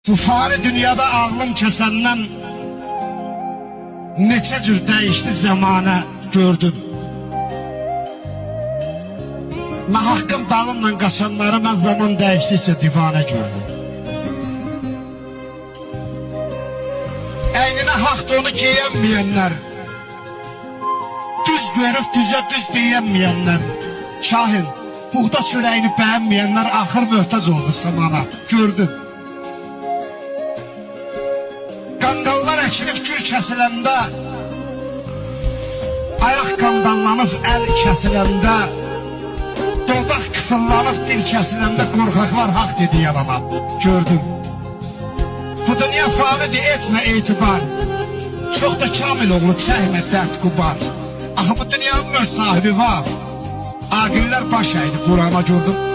Bu fani dünyada ağlım kəsəndən neçə cür dəyişdi zamanə gördüm. Nahaqqın dalınla qaçanları mən zaman dəyişdiysə divanə gördüm. Əynine haqdır onu giyənməyənlər, düz görüb düzə düz deyənməyənlər, Şahin, buğda çörəyini bəyənməyənlər axır möhtac oldu zamana, gördüm. Qanqallar əkilib gül kəsiləndə, ayaq qandanlanıb əl kəsiləndə, dodaq kıfırlanıb dil kəsiləndə qorxaqlar haqq dedi yalana, gördüm. Bu dünya fanidir, etmə etibar, çox da kamil oğlu çəkmə dərd qubar. Axı bu dünyanın öz sahibi var, aqillər baş əydi Qurana gördüm.